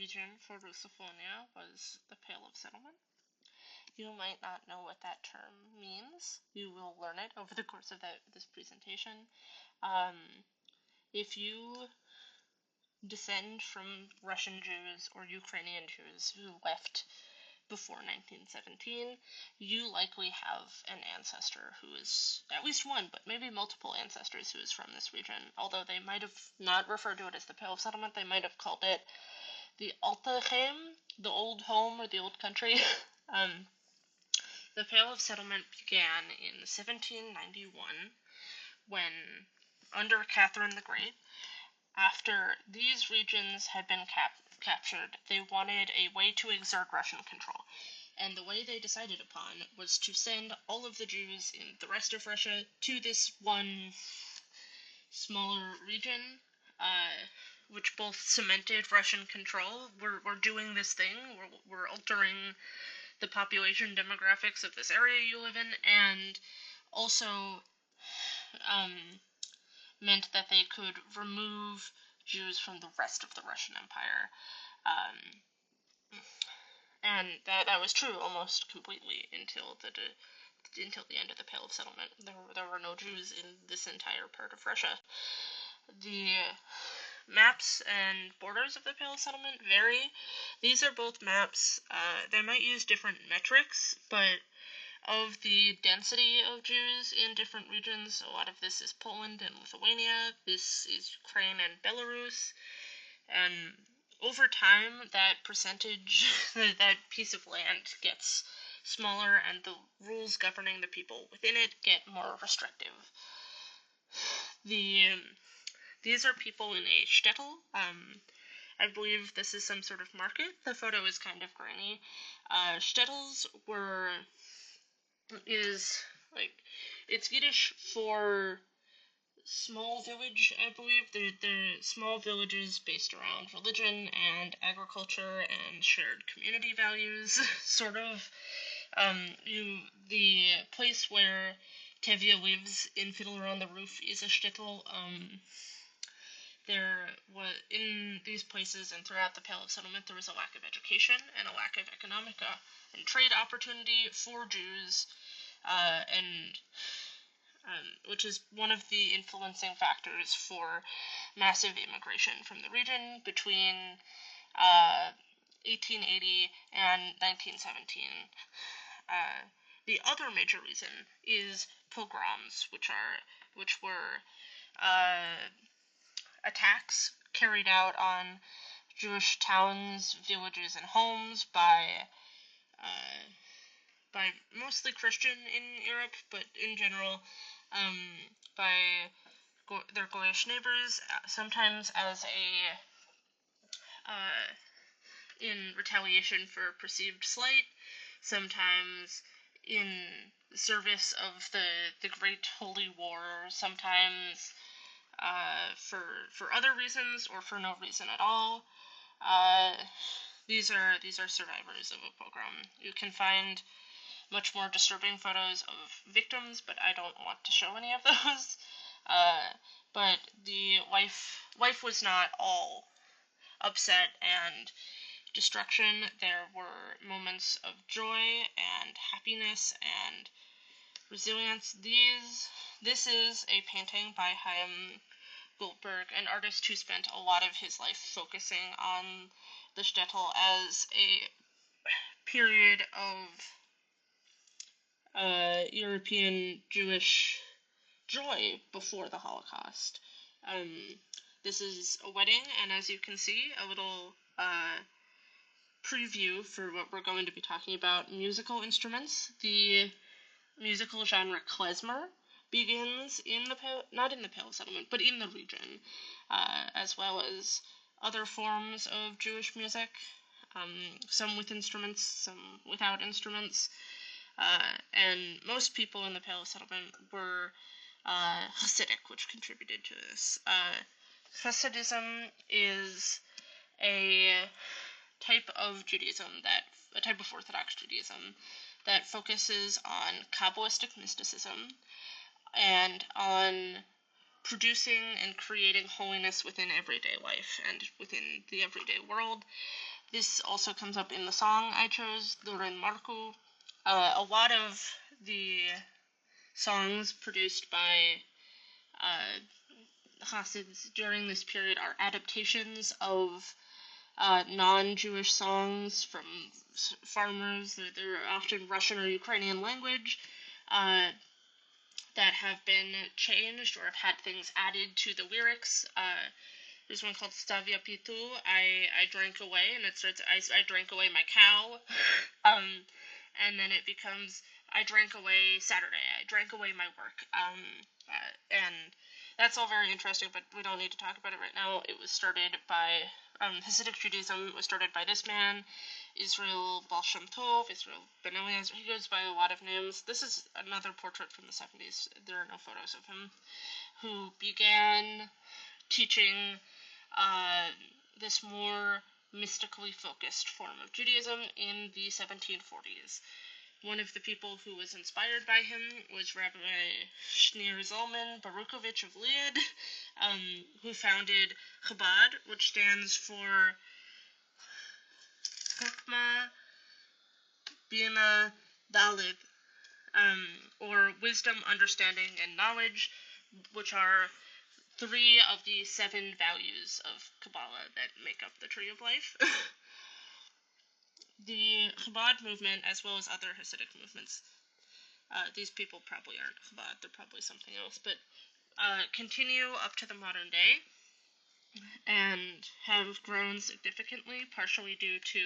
region for Russiphonia was the Pale of Settlement. You might not know what that term means. You will learn it over the course of this presentation. If you descend from Russian Jews or Ukrainian Jews who left before 1917, you likely have an ancestor who is, at least one, but maybe multiple ancestors who is from this region. Although they might have not referred to it as the Pale of Settlement, they might have called it the Altaheim, the old home or the old country. The Pale of Settlement began in 1791 when, under Catherine the Great, after these regions had been captured, they wanted a way to exert Russian control. And the way they decided upon was to send all of the Jews in the rest of Russia to this one smaller region, which both cemented Russian control. We're doing this thing, we're altering the population demographics of this area you live in, and also meant that they could remove Jews from the rest of the Russian Empire. And that was true almost completely until the end of the Pale of Settlement. There were no Jews in this entire part of Russia. The maps and borders of the Pale of Settlement vary. These are both maps. They might use different metrics, but of the density of Jews in different regions, a lot of this is Poland and Lithuania, this is Ukraine and Belarus, and over time, that percentage, that piece of land gets smaller, and the rules governing the people within it get more restrictive. These are people in a shtetl. I believe this is some sort of market. The photo is kind of grainy. Shtetls it's Yiddish for small village, I believe. They're small villages based around religion and agriculture and shared community values, sort of. The place where Tevye lives in Fiddler on the Roof is a shtetl. There was, in these places and throughout the Pale of Settlement, there was a lack of education and a lack of economic and trade opportunity for Jews, which is one of the influencing factors for massive immigration from the region between 1880 and 1917. The other major reason is pogroms, which were attacks carried out on Jewish towns, villages, and homes by mostly Christian in Europe, but in general by their Goyish neighbors, sometimes as in retaliation for perceived slight, sometimes in service of the Great Holy War, sometimes for other reasons or for no reason at all. These are survivors of a pogrom. You can find much more disturbing photos of victims, but I don't want to show any of those. But the life was not all upset and destruction. There were moments of joy and happiness and resilience. This is a painting by Chaim Goldberg, an artist who spent a lot of his life focusing on the shtetl as a period of European Jewish joy before the Holocaust. This is a wedding, and as you can see, a little preview for what we're going to be talking about, musical instruments. The musical genre klezmer begins not in the Pale Settlement, but in the region, as well as other forms of Jewish music, some with instruments, some without instruments. And most people in the Pale Settlement were Hasidic, which contributed to this. Hasidism is a type of Judaism, a type of Orthodox Judaism that focuses on Kabbalistic mysticism and on producing and creating holiness within everyday life and within the everyday world. This also comes up in the song I chose, Duren Marku. A lot of the songs produced by Hasids during this period are adaptations of non-Jewish songs from farmers. They're often Russian or Ukrainian language that have been changed or have had things added to the lyrics. There's one called Stavia Pitu, I drank away, and it starts, I drank away my cow. And then it becomes, I drank away Saturday, I drank away my work. And that's all very interesting, but we don't need to talk about it right now. It was started by, Hasidic Judaism was started by this man, Israel Baal Shem Tov, Israel Ben Eliezer. He goes by a lot of names. This is another portrait from the 70s. There are no photos of him. Who began teaching this more mystically focused form of Judaism in the 1740s. One of the people who was inspired by him was Rabbi Shneur Zalman Barukovich of Liad, who founded Chabad, which stands for Chokmah Bina Dalid, or wisdom, understanding, and knowledge, which are 3 of the 7 values of Kabbalah that make up the Tree of Life. The Chabad movement, as well as other Hasidic movements, these people probably aren't Chabad, they're probably something else, but continue up to the modern day and have grown significantly, partially due to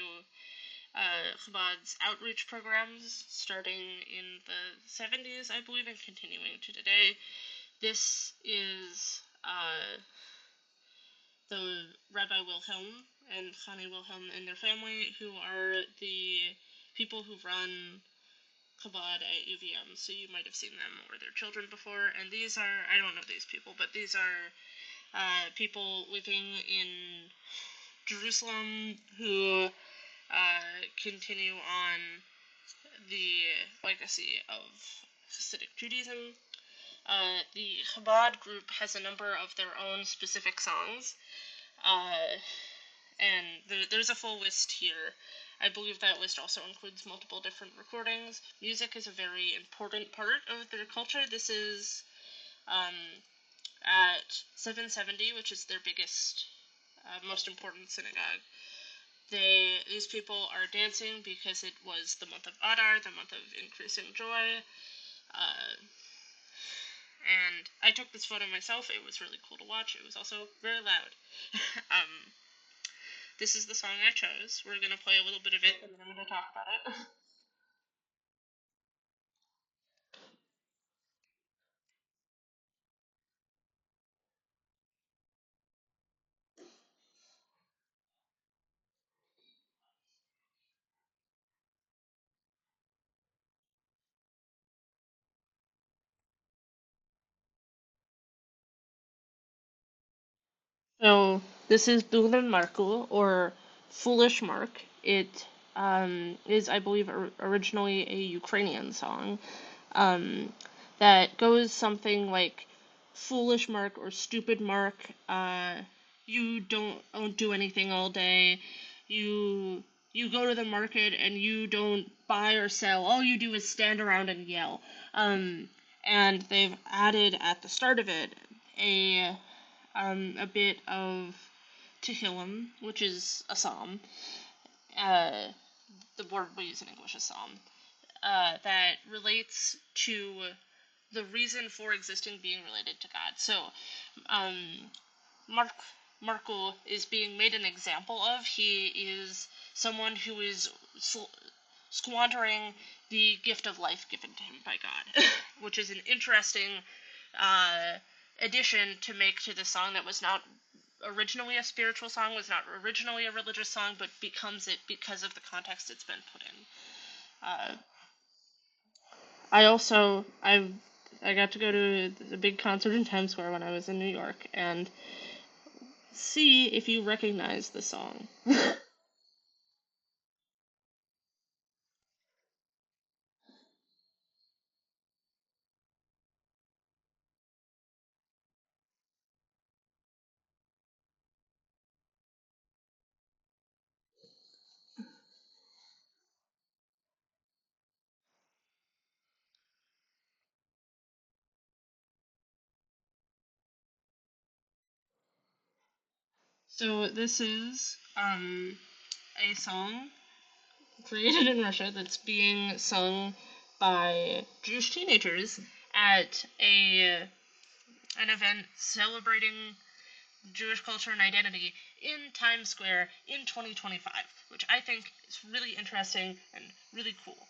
Chabad's outreach programs starting in the 70s, I believe, and continuing to today. This is the Rabbi Wilhelm and Chani Wilhelm and their family, who are the people who run Chabad at UVM, so you might have seen them or their children before. And these are, I don't know these people, but these are people living in Jerusalem who continue on the legacy of Hasidic Judaism. The Chabad group has a number of their own specific songs, and there's a full list here. I believe that list also includes multiple different recordings. Music is a very important part of their culture. This is at 770, which is their biggest, most important synagogue. These people are dancing because it was the month of Adar, the month of increasing joy. And I took this photo myself. It was really cool to watch. It was also very loud. This is the song I chose. We're going to play a little bit of it, and then I'm going to talk about it. So this is Dulan Marku, or Foolish Mark. It is, I believe, originally a Ukrainian song that goes something like, "Foolish Mark" or "Stupid Mark, you don't do anything all day. You go to the market and you don't buy or sell. All you do is stand around and yell." And they've added at the start of it a bit of Tehillim, which is a psalm. The word we use in English is psalm. That relates to the reason for existing being related to God. So, Marco is being made an example of. He is someone who is squandering the gift of life given to him by God, which is an interesting addition to make to the song that was not originally a spiritual song, was not originally a religious song, but becomes it because of the context it's been put in. I got to go to a big concert in Times Square when I was in New York, and see if you recognize the song. So this is a song created in Russia that's being sung by Jewish teenagers at an event celebrating Jewish culture and identity in Times Square in 2025, which I think is really interesting and really cool.